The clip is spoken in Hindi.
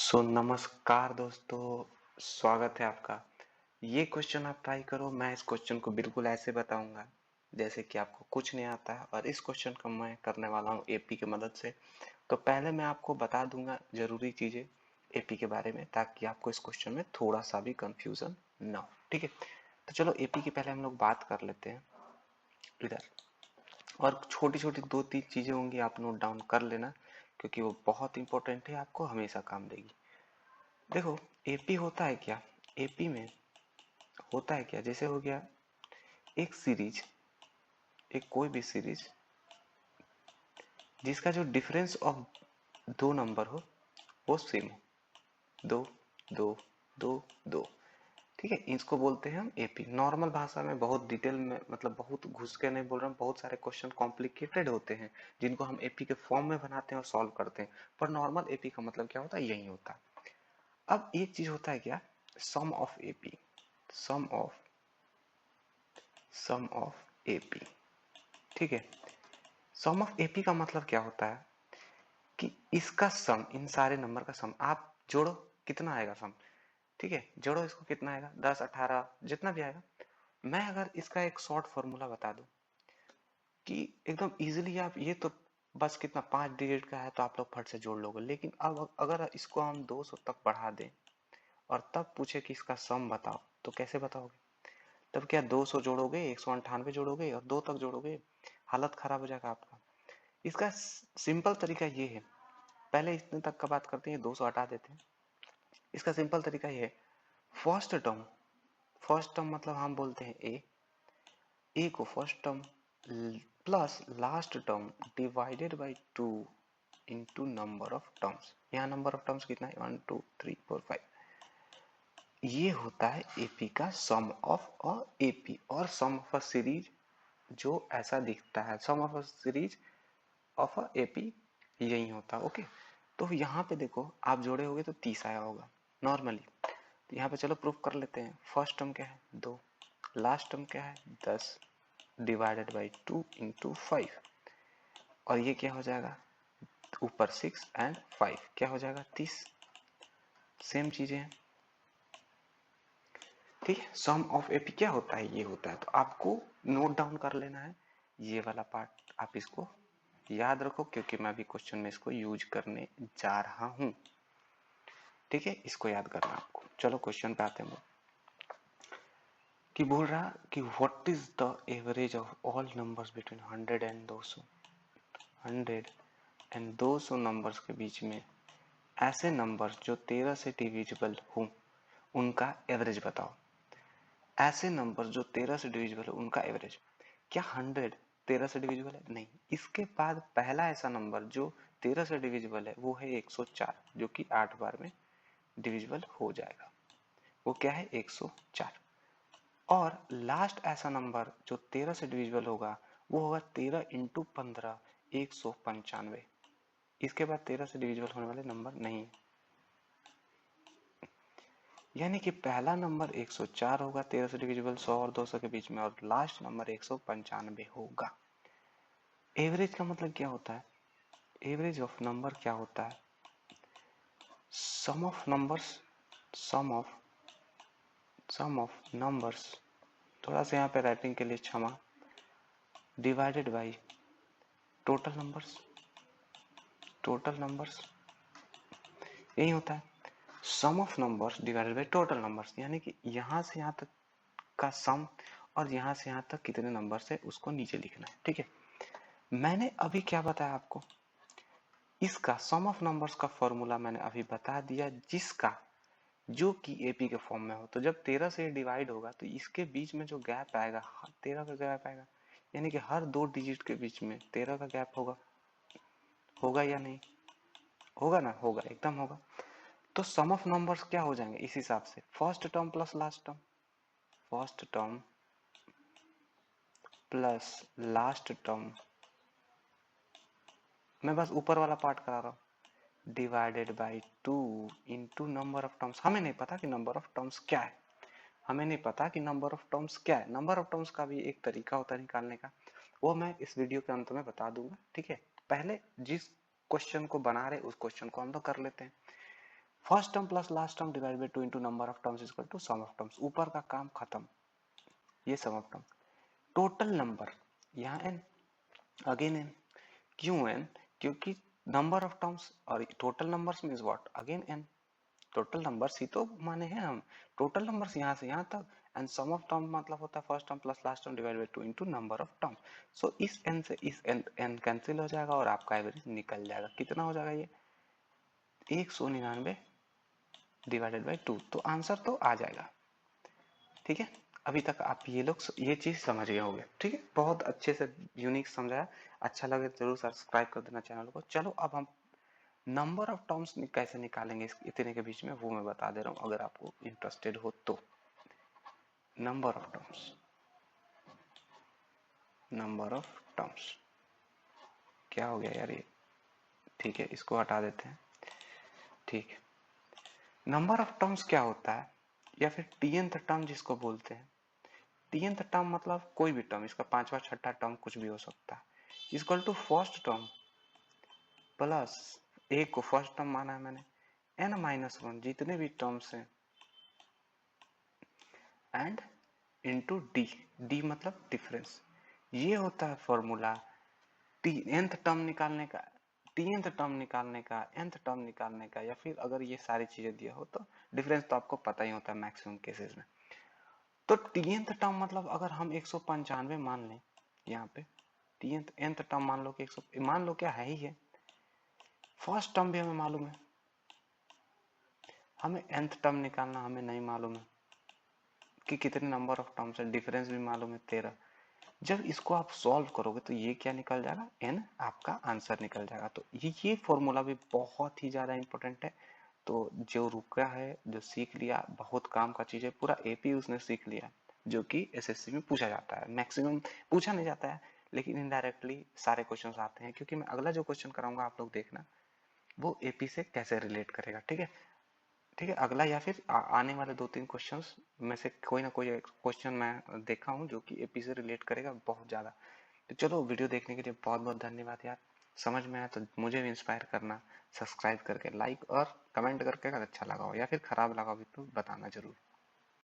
नमस्कार दोस्तों, स्वागत है आपका। ये क्वेश्चन आप ट्राई करो। मैं इस क्वेश्चन को बिल्कुल ऐसे बताऊंगा जैसे कि आपको कुछ नहीं आता है, और इस क्वेश्चन को मैं करने वाला हूँ एपी की मदद से। तो पहले मैं आपको बता दूंगा जरूरी चीजें एपी के बारे में, ताकि आपको इस क्वेश्चन में थोड़ा सा भी कंफ्यूजन ना हो। ठीक है, तो चलो एपी की पहले हम लोग बात कर लेते हैं इधर। और छोटी छोटी दो तीन चीजें होंगी, आप नोट डाउन कर लेना, क्योंकि वो बहुत इंपॉर्टेंट है, आपको हमेशा काम देगी। देखो, एपी होता है क्या? एपी में होता है क्या, जैसे हो गया एक सीरीज, एक कोई भी सीरीज जिसका जो डिफरेंस ऑफ दो नंबर हो वो सेम हो। दो, दो, दो, दो। ठीक है, इसको बोलते हैं हम एपी। नॉर्मल भाषा में बहुत डिटेल में, मतलब बहुत घुस के नहीं बोल रहा हूँ, बहुत सारे क्वेश्चन कॉम्प्लिकेटेड होते हैं जिनको हम एपी के फॉर्म में बनाते हैं और सॉल्व करते हैं, पर नॉर्मल एपी का मतलब क्या होता है, यही होता है। अब एक चीज होता है क्या, sum of AP. Sum of sum of AP. ठीक है, सम ऑफ एपी का मतलब क्या होता है कि इसका सम, इन सारे नंबर का सम आप जोड़ो, कितना आएगा सम। ठीक है, जोड़ो इसको, कितना आएगा, 10, 18, जितना भी आएगा। मैं अगर इसका एक शॉर्ट फॉर्मूला बता दूं कि एकदम इजीली, आप ये तो बस कितना 5 डिजिट का है तो आप लोग फट से जोड़ लोगे, लेकिन अब अगर इसको हम 200 तक बढ़ा दें और तब पूछे कि इसका सम बताओ, तो कैसे बताओगे? तब क्या 200 जोड़ोगे, 198 जोड़ोगे और 2 तक जोड़ोगे? हालत खराब हो जाएगा आपका। इसका सिंपल तरीका ये है, पहले इतने तक का बात करते हैं, 200 हटा देते हैं। इसका सिंपल तरीका ये है, फर्स्ट टर्म, फर्स्ट टर्म मतलब हम बोलते हैं ए को first term plus last term divided by 2 into number of terms. यहाँ नंबर ऑफ टर्म्स कितना है, 1 2 3 4 5। ये होता है एपी का सम ऑफ अ एपी, और सम ऑफ अ सीरीज जो ऐसा दिखता है, sum of a series of a AP यही होता है। ओके, तो यहाँ पे देखो, आप जोड़े होगे तो 30 आया होगा नॉर्मली। तो यहाँ पे चलो प्रूफ कर लेते हैं। फर्स्ट टर्म क्या है, 2, लास्ट टर्म क्या है, 10 डिवाइडेड बाई 2 इंटू 5, और ये क्या हो जाएगा, ऊपर 6 एंड 5 क्या हो जाएगा, 30। सेम चीजें हैं। ठीक है, सम ऑफ एपी क्या होता है, ये होता है। तो आपको नोट डाउन कर लेना है ये वाला पार्ट, आप इसको याद रखो, क्योंकि मैं अभी क्वेश्चन में इसको यूज करने जा रहा हूं। ठीक है, इसको याद करना आपको। चलो क्वेश्चन पे आते हैं। कि बोल रहा कि what is the average of all numbers between 100 and 200। 100 and 200 numbers के बीच में ऐसे नंबर्स जो 13 से डिविजिबल हो, उनका एवरेज बताओ। ऐसे नंबर जो 13 से डिविजिबल है उनका एवरेज। क्या 100 13 से डिविजिबल है? नहीं। इसके बाद पहला ऐसा नंबर जो 13 से डिविजिबल है वो है 104, जो कि 8 बार में डिविजिबल हो जाएगा। वो क्या है, 104। और लास्ट ऐसा नंबर जो 13 से डिविजिबल होगा वो होगा 13 इंटू 15, 195। इसके बाद 13 से डिविजिबल होने वाले नंबर नहीं है। यानी कि पहला नंबर 104 होगा 13 से डिविजिबल, 100 और 200 के बीच में, और लास्ट नंबर 195 होगा। एवरेज का मतलब क्या होता है, एवरेज ऑफ नंबर क्या होता है, sum of numbers, sum of numbers, थोड़ा सा यहाँ पे राइटिंग के लिए क्षमा, divided by total numbers. Total numbers यही होता है, sum of numbers divided by total numbers. यानी कि यहाँ से यहाँ तक का सम और यहाँ से यहाँ तक कितने नंबर्स है उसको नीचे लिखना है। ठीक है, मैंने अभी क्या बताया आपको, इसका सम ऑफ नंबर्स का फॉर्मूला मैंने अभी बता दिया, जिसका जो कि एपी के फॉर्म में हो। तो जब 13 से डिवाइड होगा तो इसके बीच में जो गैप आएगा, 13 का गैप आएगा, यानी कि हर 2 डिजिट के बीच में 13 का गैप होगा। होगा या नहीं, होगा ना, होगा, एकदम होगा। तो सम ऑफ नंबर्स क्या हो जाएंगे इस हिसाब से, first term plus last term, first term plus last term, मैं बस ऊपर वाला पार्ट करा रहा हूँ, divided by 2 into number of terms. हमें नहीं पता कि नंबर ऑफ टर्म्स क्या है, हमें नहीं पता कि नंबर ऑफ टर्म्स क्या है। नंबर ऑफ टर्म्स का भी एक तरीका होता है निकालने का, वो मैं इस वीडियो के अंत में बता दूंगा। ठीक है, पहले जिस क्वेश्चन को बना रहे उस क्वेश्चन को हम लोग कर लेते हैं। First term plus last term divide by 2 into number of terms equal to sum of terms. ऊपर का काम खत्म, ये sum of term. Total number, यहाँ एन, अगेन एन। क्यों एन? क्योंकि नंबर ऑफ टर्म्स और total numbers means what, again N. Total numbers ही तो माने हैं हम, टोटल नंबर्स यहाँ से यहाँ तक। एंड सम ऑफ टर्म मतलब होता है first term plus last term divide by 2 into number of term. So इस एन से इस एन कैंसिल हो जाएगा और आपका एवरेज निकल जाएगा। कितना हो जाएगा ये? 199 डिवाइडेड बाई 2। तो आंसर तो आ जाएगा। ठीक है, अभी तक आप ये लोग ये चीज समझ गए होंगे। ठीक है, बहुत अच्छे से यूनिक समझाया। अच्छा लगे तो जरूर सब्सक्राइब कर देना चैनल को। चलो अब हम नंबर ऑफ टर्म्स कैसे निकालेंगे इस इतने के बीच में, वो मैं बता दे रहा हूँ अगर आपको इंटरेस्टेड हो तो। Number of terms, number of terms क्या हो गया यार ये? ठीक है, इसको हटा देते हैं। ठीक है, नंबर ऑफ टर्म्स क्या होता है, या फिर टीएनथ टर्म जिसको बोलते हैं। टीएनथ टर्म मतलब कोई भी टर्म, इसका पांचवा छठा टर्म कुछ भी हो सकता है, equal to first term plus, एक को फर्स्ट टर्म माना है मैंने, एन माइनस वन जितने भी टर्म्स हैं, एंड इंटू डी। डी मतलब डिफरेंस। ये होता है फॉर्मूला टी एंथ टर्म निकालने का, टीएंथ टर्म निकालने का, एंथ टर्म निकालने का, या फिर अगर ये सारी चीजें दिया हो तो डिफरेंस तो आपको पता ही होता है मैक्सिमम केसेस में। तो टीएंथ टर्म मतलब अगर हम 195 मान लें, यहाँ पे टीएंथ एंथ टर्म मान लो कि 100, मान लो क्या है ही है। फर्स्ट टर्म भी हमें मालूम है, हमें nth टर्म निकालना हमें नहीं मालूम है कि कितने नंबर ऑफ टर्म्स है, डिफरेंस भी मालूम है 13। जब इसको आप सॉल्व करोगे तो ये क्या निकल जाएगा, n आपका आंसर निकल जाएगा। तो ये फॉर्मूला भी बहुत ही ज़्यादा इंपॉर्टेंट है। तो जो रुका है, जो सीख लिया, बहुत काम का चीज़ है, पूरा एपी उसने सीख लिया, जो कि एसएससी में पूछा जाता है। मैक्सिमम पूछा नहीं जाता है, लेकिन इनडायरेक्टली सारे क्वेश्चन आते हैं, क्योंकि मैं अगला जो क्वेश्चन कराऊंगा आप लोग देखना, वो एपी से कैसे रिलेट करेगा। ठीक है, ठीक है, अगला या फिर आने वाले 2-3 क्वेश्चंस में से कोई ना कोई क्वेश्चन मैं देखा हूँ जो कि एपी से रिलेट करेगा बहुत ज़्यादा। तो चलो, वीडियो देखने के लिए बहुत बहुत धन्यवाद यार। समझ में आया तो मुझे भी इंस्पायर करना, सब्सक्राइब करके, लाइक और कमेंट करके अगर अच्छा लगा हो, या फिर खराब लगा हो तो बताना जरूर।